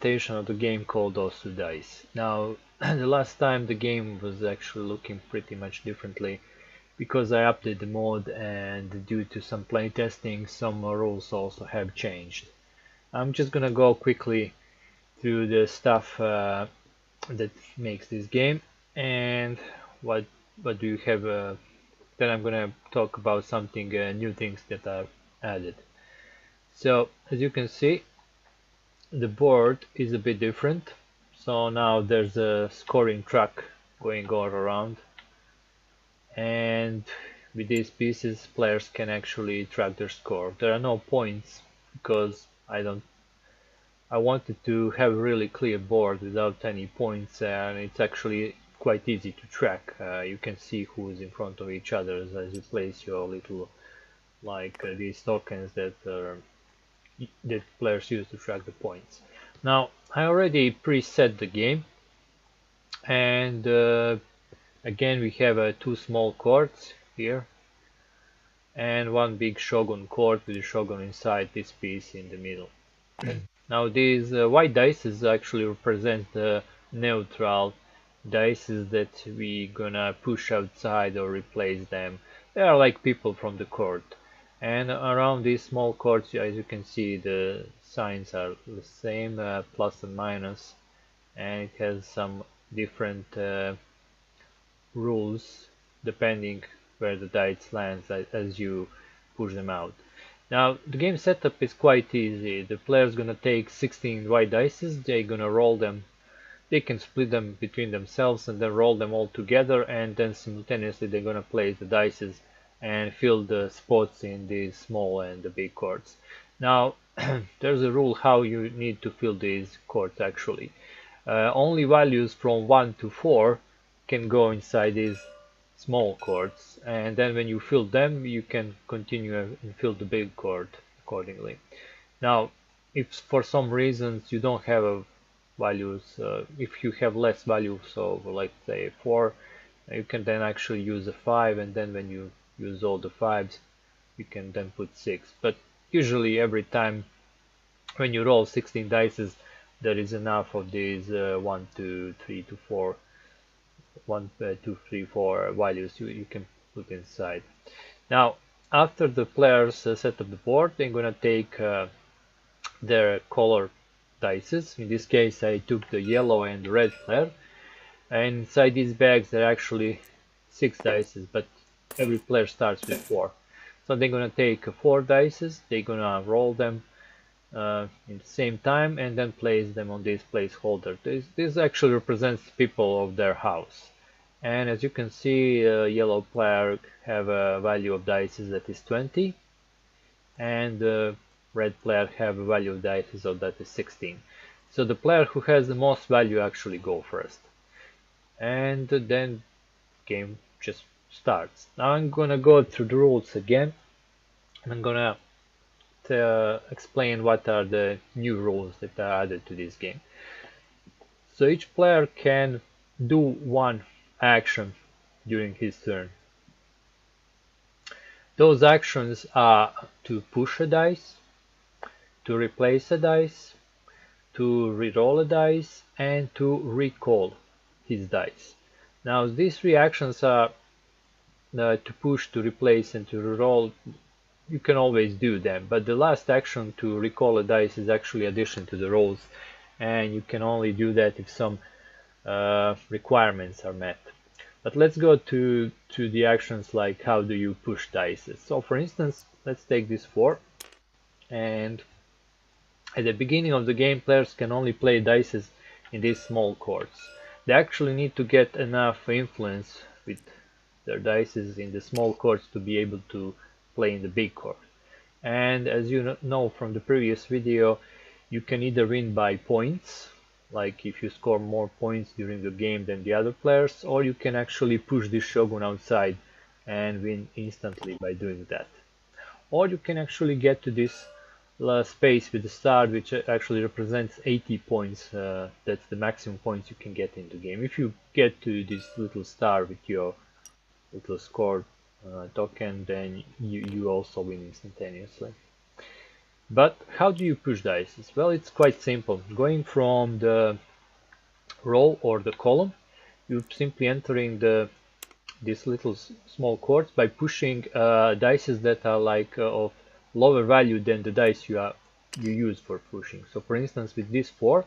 implementation of the game called Osu Dice. Now, the last time the game was actually looking pretty much differently because I updated the mod, and due to some playtesting, some rules also have changed. I'm just gonna go quickly through the stuff that makes this game, and what do you have. Then I'm gonna talk about something new things that I've added. So as you can see, the board is a bit different. So now there's a scoring track going all around, and with these pieces players can actually track their score. There are no points because I wanted to have a really clear board without any points, and it's actually quite easy to track. You can see who is in front of each other as you place your little, like these tokens that players use to track the points. Now I already preset the game, and again we have two small chords here and one big shogun chord with the shogun inside this piece in the middle. Now these white dice actually represent the neutral dice that we gonna push outside or replace them. They are like people from the court. And around these small chords, as you can see, the signs are the same, plus and minus, and it has some different rules depending where the dice lands as you push them out. Now the game setup is quite easy. The player's gonna take 16 white dice, they're gonna roll them. They can split them between themselves and then roll them all together, and then simultaneously they're gonna place the dice and fill the spots in the small and the big chords. Now there's a rule how you need to fill these chords actually. Only values from 1 to 4 can go inside these small chords, and then when you fill them you can continue and fill the big chord accordingly. Now if for some reasons you don't have values, if you have less values, so let's say 4, you can then actually use a 5, and then when you use all the 5s you can then put 6. But usually every time when you roll 16 dice there is enough of these 1, 2, 3 to 4 1, 2, 3, 4 values you can put inside. Now after the players set up the board, they're gonna take their color dice. In this case I took the yellow and the red player, and inside these bags there are actually 6 dice, but every player starts with 4. So they're gonna take 4 dice, they're gonna roll them in the same time and then place them on this placeholder. This actually represents people of their house, and as you can see, yellow player have a value of dice that is 20, and red player have a value of dice so that is 16. So the player who has the most value actually go first, and then game just starts. Now I'm gonna go through the rules again, and I'm gonna explain what are the new rules that are added to this game. So each player can do one action during his turn. Those actions are to push a dice, to replace a dice, to re-roll a dice, and to recall his dice. Now these 3 actions are to push, to replace, and to re-roll. You can always do them, but the last action to recall a dice is actually addition to the rolls, and you can only do that if some requirements are met. But let's go to the actions, like how do you push dice. So for instance, let's take this 4, and at the beginning of the game players can only play dice in these small chords. They actually need to get enough influence with their dice in the small chords to be able to play in the big chord. And as you know from the previous video, you can either win by points, like if you score more points during the game than the other players, or you can actually push this shogun outside and win instantly by doing that. Or you can actually get to this space with the star, which actually represents 80 points. That's the maximum points you can get in the game. If you get to this little star with your little score token, then you also win instantaneously. But how do you push dice? Well, it's quite simple. Going from the row or the column, you're simply entering these little small chords by pushing dices that are like of lower value than the dice you use for pushing. So for instance, with this 4,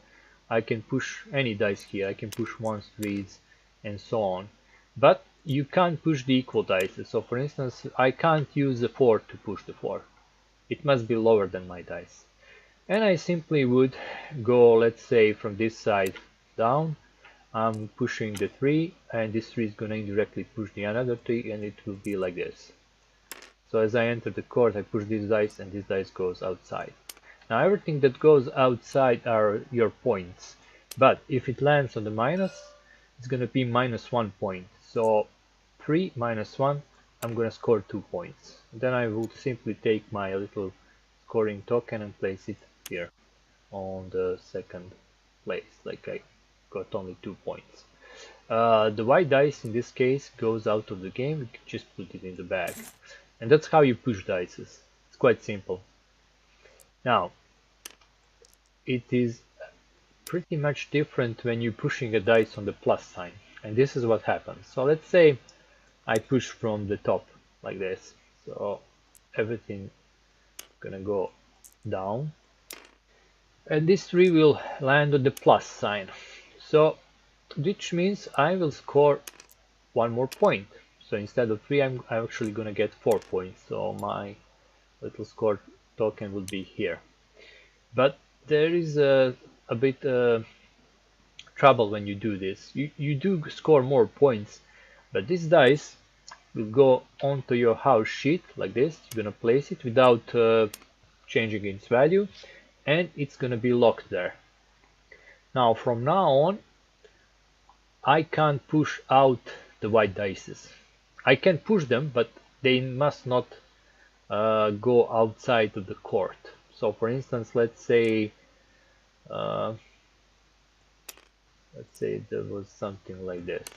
I can push any dice here. I can push ones, threes, and so on. But you can't push the equal dice. So for instance, I can't use the 4 to push the 4. It must be lower than my dice. And I simply would go, let's say, from this side down. I'm pushing the 3, and this 3 is going to indirectly push the another 3, and it will be like this. So as I enter the chord, I push this dice, and this dice goes outside. Now everything that goes outside are your points, but if it lands on the minus, it's going to be -1 point. So 3 minus 1, I'm going to score 2 points. Then I will simply take my little scoring token and place it here on the second place, like I got only 2 points. The white dice in this case goes out of the game. You can just put it in the bag, and that's how you push dices. It's quite simple. Now it is pretty much different when you're pushing a dice on the plus sign, and this is what happens. So let's say I push from the top like this, so everything gonna go down, and this 3 will land on the plus sign, so which means I will score 1 more point. So instead of 3, I'm actually gonna get 4 points, so my little score token will be here. But there is a bit trouble when you do this. You do score more points, but this dice will go onto your house sheet like this. You're gonna place it without changing its value, and it's gonna be locked there. Now from now on, I can't push out the white dices. I can push them, but they must not go outside of the court. So for instance, let's say there was something like this,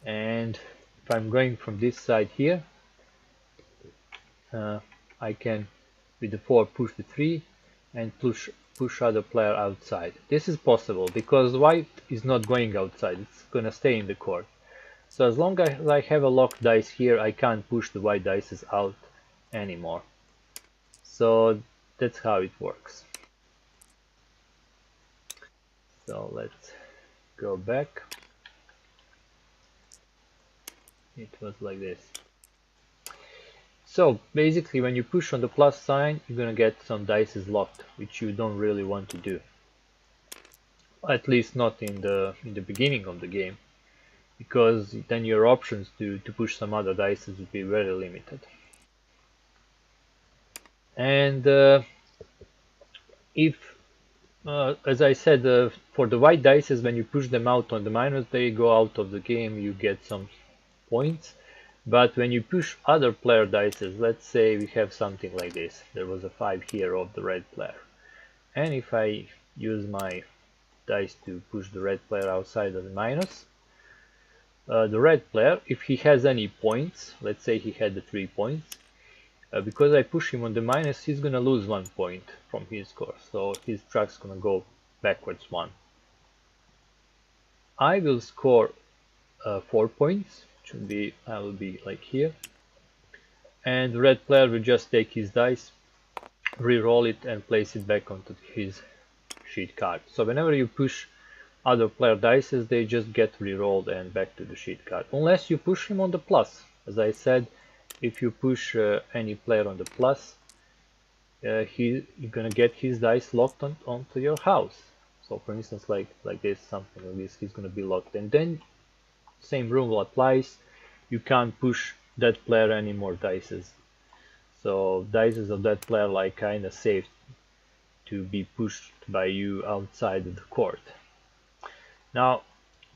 and if I'm going from this side here, I can with the 4 push the 3 and push other player outside. This is possible because white is not going outside, it's gonna stay in the court. So as long as I have a locked dice here, I can't push the white dices out anymore. So that's how it works. So let's go back. It was like this. So basically when you push on the plus sign, you're gonna get some dices locked, which you don't really want to do. At least not in the beginning of the game, because then your options to push some other dices would be very limited. And if as I said, for the white dices, when you push them out on the minus, they go out of the game, you get some points. But when you push other player dices, let's say we have something like this, there was a 5 here of the red player, and if I use my dice to push the red player outside of the minus, the red player, if he has any points, let's say he had the 3 points, because I push him on the minus, he's gonna lose 1 point from his score, so his track's gonna go backwards 1. I will score 4 points, should be, I will be like here, and the red player will just take his dice, re-roll it, and place it back onto his sheet card. So whenever you push other player dices, they just get re-rolled and back to the sheet card, unless you push him on the plus. As I said, if you push any player on the plus, you're gonna get his dice locked onto your house. So for instance, like this, something like this, he's gonna be locked, and then same rule applies. You can't push that player any more dices. So dices of that player like kinda safe to be pushed by you outside of the court. Now,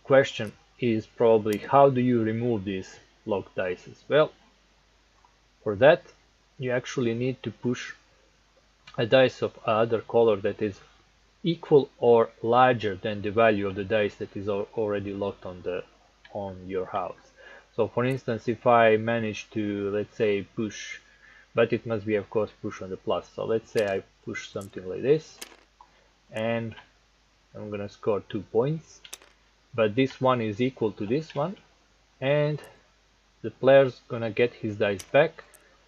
question is probably, how do you remove these locked dices? Well, for that you actually need to push a dice of other color that is equal or larger than the value of the dice that is already locked on your house. So for instance, if I manage to, let's say, push but it must be of course pushed on the plus. So let's say I push something like this, and I'm gonna score 2 points, but this one is equal to this one, and the player's gonna get his dice back,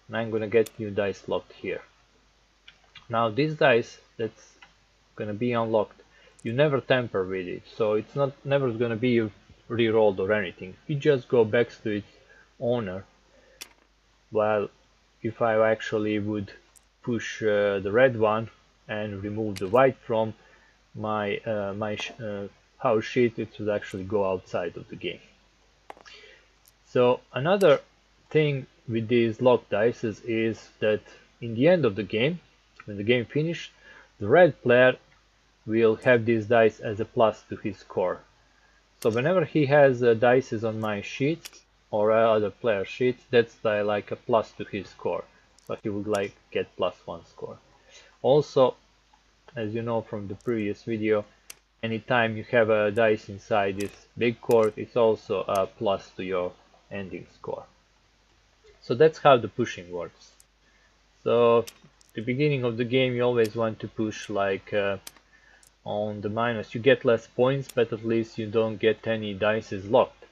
and I'm gonna get new dice locked here. Now this dice that's gonna be unlocked, you never tamper with it, so it's not never gonna be re-rolled or anything. It just go back to its owner. While if I actually would push the red one and remove the white from my house sheet, it would actually go outside of the game. So another thing with these locked dices is that in the end of the game, when the game finished, the red player will have these dice as a plus to his score. So whenever he has dices on my sheet or other player sheets, that's like a plus to his score. So he would like get +1 score. Also, as you know from the previous video, anytime you have a dice inside this big court, it's also a plus to your ending score. So that's how the pushing works. So the beginning of the game you always want to push like on the minus. You get less points, but at least you don't get any dices locked.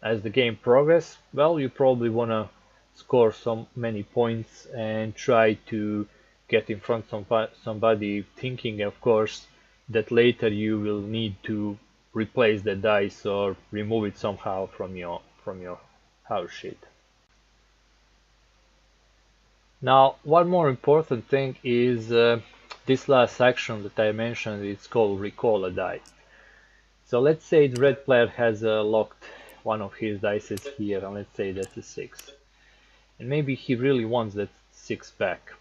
As the game progresses, well, you probably want to score so many points and try to get in front of somebody, thinking of course that later you will need to replace the dice or remove it somehow from your house sheet. Now, one more important thing is this last section that I mentioned. It's called recall a die. So let's say the red player has locked one of his dices here, and let's say that's a 6. And maybe he really wants that 6 back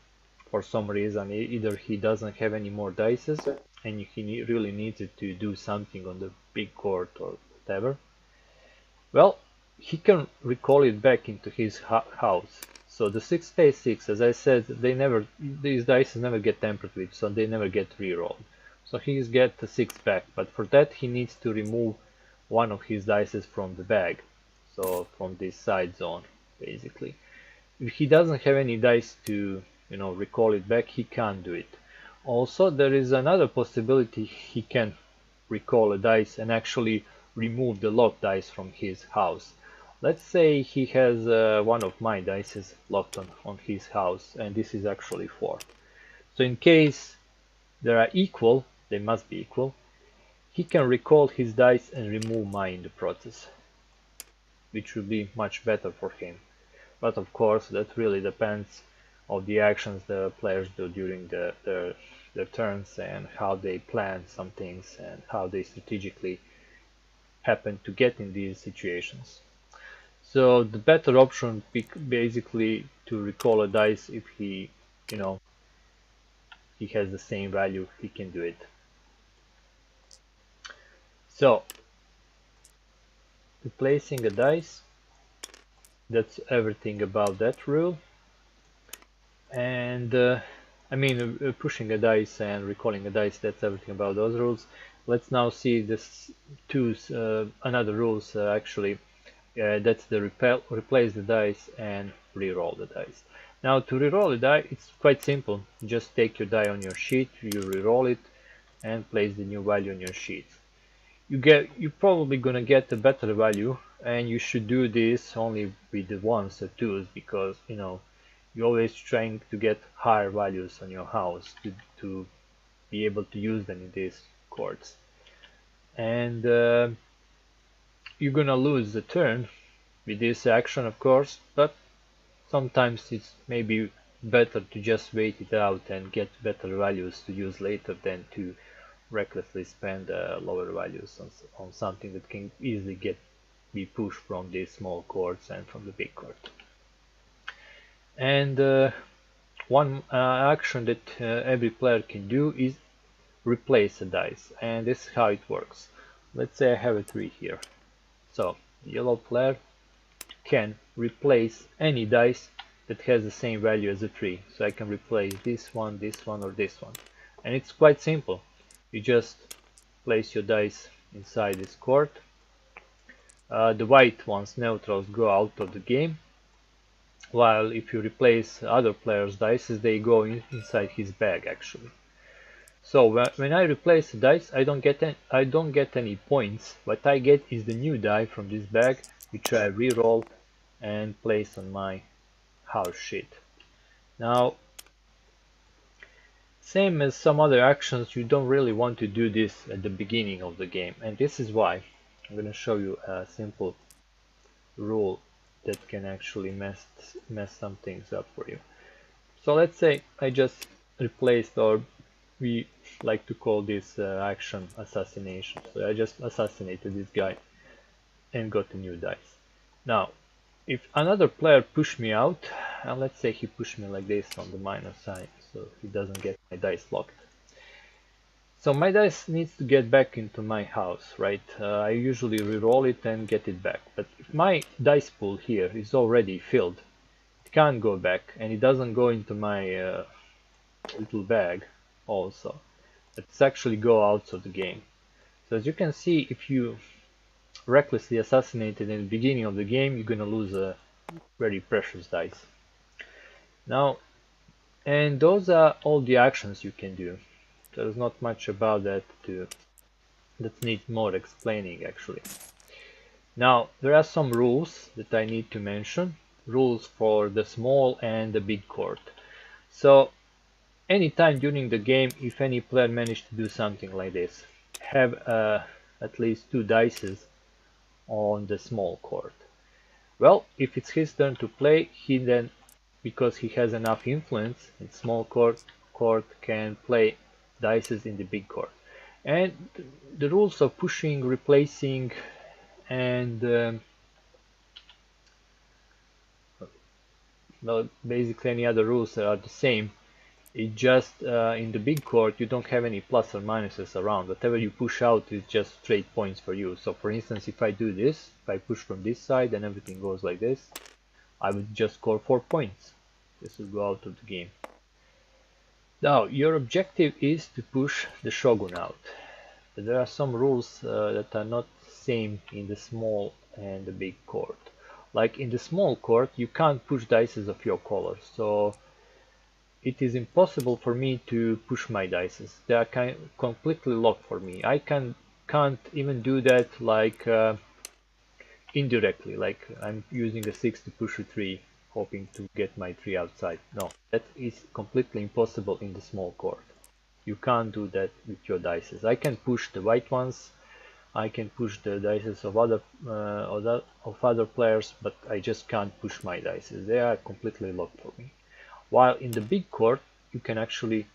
for some reason. Either he doesn't have any more dices and he really needs it to do something on the big court or whatever. Well, he can recall it back into his house. So the 6 stays 6. As I said, these dice never get tampered with, so they never get re-rolled. So he's get the 6 back, but for that he needs to remove one of his dices from the bag. So from this side zone, basically. If he doesn't have any dice to, recall it back, he can't do it. Also, there is another possibility. He can recall a dice and actually remove the locked dice from his house. Let's say he has one of my dices locked on his house, and this is actually 4. So in case they are equal, they must be equal, he can recall his dice and remove mine in the process, which would be much better for him. But of course, that really depends on the actions the players do during their turns and how they plan some things and how they strategically happen to get in these situations. So the better option basically to recall a dice if he has the same value, he can do it. So replacing a dice, that's everything about that rule. And pushing a dice and recalling a dice, that's everything about those rules. Let's now see this another rules actually. That's the replace the dice and re-roll the dice. Now to re-roll the die, it's quite simple. Just take your die on your sheet, you re-roll it, and place the new value on your sheet. You're probably gonna get a better value, and you should do this only with the 1s or 2s, because you're always trying to get higher values on your house to be able to use them in these courts. And you're gonna lose the turn with this action, of course, but sometimes it's maybe better to just wait it out and get better values to use later than to recklessly spend lower values on something that can easily be pushed from these small courts and from the big court. And one action that every player can do is replace a dice, and this is how it works. Let's say I have a 3 here. So the yellow player can replace any dice that has the same value as a 3. So I can replace this one, or this one. And it's quite simple. You just place your dice inside this court. The white ones, neutrals, go out of the game. while if you replace other players' dice, they go inside his bag actually. So when I replace the dice, I don't get any points. What I get is the new die from this bag, which I re-roll and place on my house sheet. Now, same as some other actions, you don't really want to do this at the beginning of the game, and this is why. I'm going to show you a simple rule that can actually mess some things up for you. So let's say I just replaced, or we like to call this action assassination. So I just assassinated this guy and got a new dice. Now, if another player pushed me out, and let's say he pushed me like this on the minus sign, so he doesn't get my dice locked. So my dice needs to get back into my house, right? I usually re-roll it and get it back. But if my dice pool here is already filled, it can't go back, and it doesn't go into my little bag also. It's actually go out of the game. So as you can see, if you recklessly assassinated in the beginning of the game, you're gonna lose a very precious dice. Now, and those are all the actions you can do. There's not much about that that needs more explaining actually. Now, there are some rules that I need to mention. Rules for the small and the big court. So, anytime during the game, if any player managed to do something like this, have at least 2 dices on the small court. Well, if it's his turn to play, he then, because he has enough influence in small court, can play dices in the big court. And the rules of pushing, replacing, and well, basically any other rules are the same. It just in the big court you don't have any plus or minuses around. Whatever you push out is just straight points for you. So for instance, if I do this, if I push from this side and everything goes like this, I would just score 4 points. This will go out of the game. Now your objective is to push the shogun out. But there are some rules that are not same in the small and the big court. Like in the small court, you can't push dices of your color, so it is impossible for me to push my dices. They are completely locked for me. I can't even do that like indirectly, like I'm using a 6 to push a 3, hoping to get my 3 outside. No, that is completely impossible in the small court. You can't do that with your dices. I can push the white ones, I can push the dices of other players, but I just can't push my dices. They are completely locked for me. While in the big court, you can actually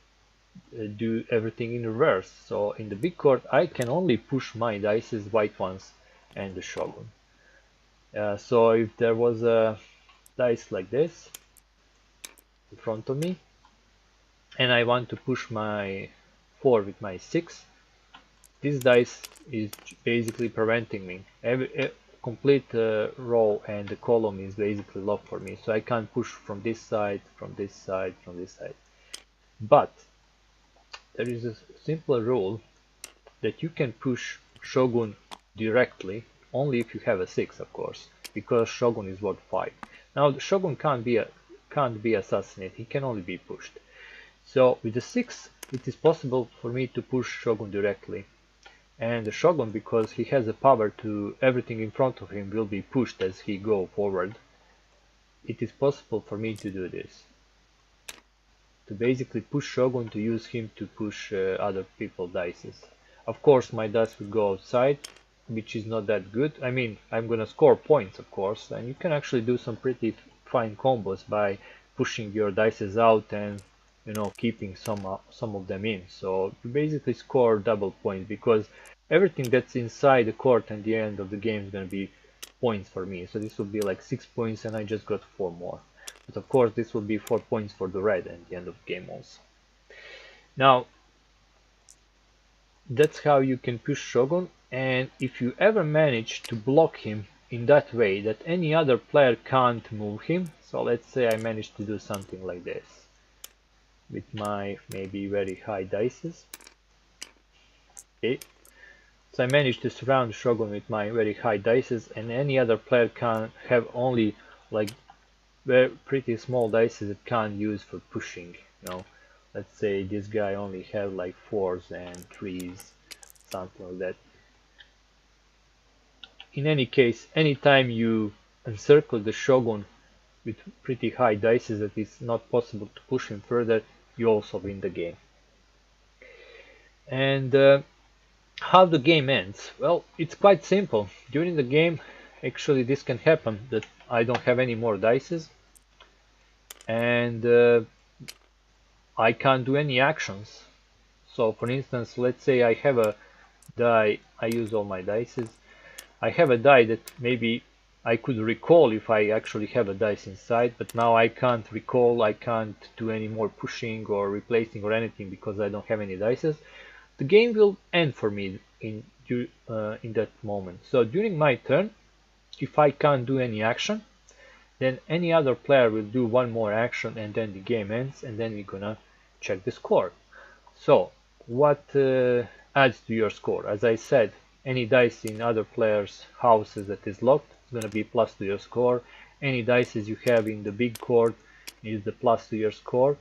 do everything in reverse. So in the big court, I can only push my dices, white ones, and the shogun. So if there was a dice like this in front of me, and I want to push my 4 with my 6, this dice is basically preventing me. Every complete row and the column is basically locked for me, so I can't push from this side, from this side, from this side. But there is a simple rule that you can push shogun directly, only if you have a 6, of course, because shogun is worth 5. Now the shogun can't be assassinated, he can only be pushed. So with the 6, it is possible for me to push shogun directly. And the shogun, because he has the power to everything in front of him will be pushed as he go forward, it is possible for me to do this. To basically push shogun, to use him to push other people's dices. Of course my dice will go outside, which is not that good. I mean, I'm gonna score points of course, and you can actually do some pretty fine combos by pushing your dices out and keeping some of them in. So you basically score double points, because everything that's inside the court at the end of the game is going to be points for me. So this will be like 6 points, and I just got 4 more. But of course this will be 4 points for the red at the end of the game also. Now that's how you can push shogun, and if you ever manage to block him in that way that any other player can't move him, so let's say I managed to do something like this with my maybe very high dices. Okay, so I managed to surround shogun with my very high dices, and any other player can have only like very pretty small dice that can't use for pushing. You know, let's say this guy only have like 4s and 3s, something like that. In any case, anytime you encircle the shogun with pretty high dices that it's not possible to push him further, you also win the game. And how the game ends? Well, it's quite simple. During the game, actually this can happen that I don't have any more dices and I can't do any actions. So for instance, let's say I have a die, I use all my dices. I have a die that maybe I could recall if I actually have a dice inside, but now I can't recall, I can't do any more pushing or replacing or anything because I don't have any dices. The game will end for me in that moment. So during my turn, if I can't do any action, then any other player will do one more action and then the game ends and then we're gonna check the score. So what adds to your score? As I said, any dice in other players' houses that is locked is gonna be plus to your score. Any dices you have in the big court is the plus to your score.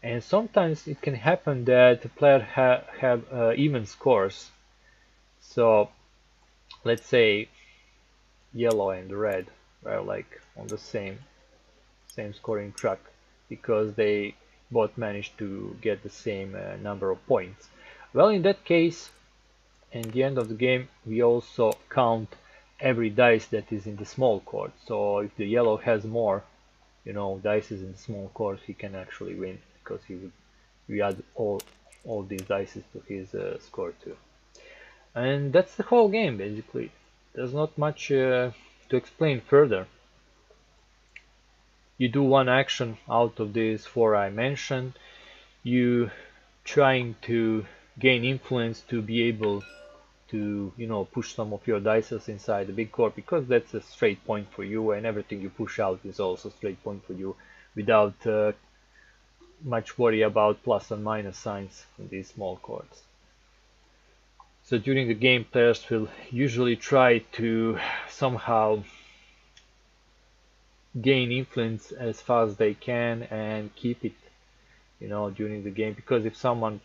And sometimes it can happen that the player have even scores. So let's say yellow and red were like on the same scoring track because they both managed to get the same number of points. Well, in that case, at the end of the game, we also count every dice that is in the small court. So if the yellow has more, you know, dices in the small court, he can actually win because we add all these dices to his score too. And that's the whole game basically. There's not much to explain further. You do one action out of these 4 I mentioned. You trying to gain influence to be able to, you know, push some of your dices inside the big court because that's a straight point for you, and everything you push out is also straight point for you without much worry about plus and minus signs in these small courts. So during the game, players will usually try to somehow gain influence as fast as they can and keep it, you know, during the game, because if someone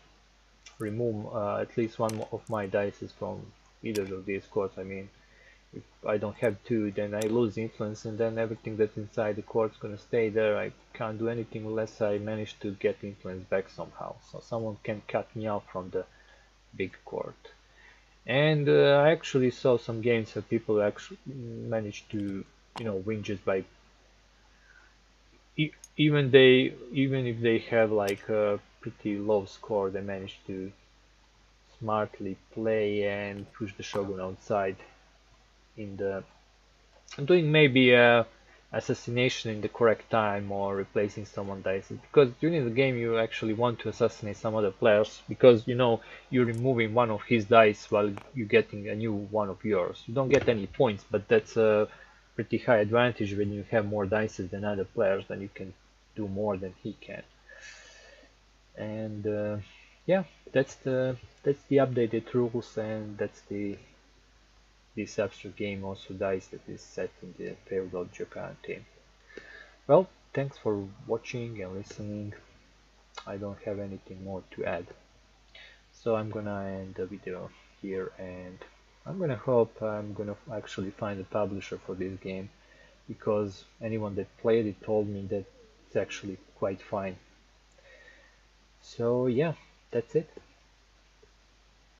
remove at least one of my dices from either of these courts, I mean, if I don't have 2, then I lose influence and then everything that's inside the court is gonna stay there. I can't do anything unless I manage to get influence back somehow, so someone can cut me out from the big court. And I actually saw some games where people actually managed to, you know, win just by even if they have like a pretty low score, they manage to smartly play and push the shogun outside in the doing maybe a assassination in the correct time or replacing someone dices, because during the game you actually want to assassinate some other players because, you know, you're removing one of his dice while you're getting a new one of yours. You don't get any points, but that's a pretty high advantage when you have more dices than other players, then you can do more than he can. And yeah, that's the updated rules, and that's this abstract game Osu Dice that is set in the feudal Japan theme. Well, thanks for watching and listening. I don't have anything more to add, so I'm gonna end the video here, and I'm gonna hope I'm gonna actually find a publisher for this game, because anyone that played it told me that it's actually quite fine. So yeah, that's it.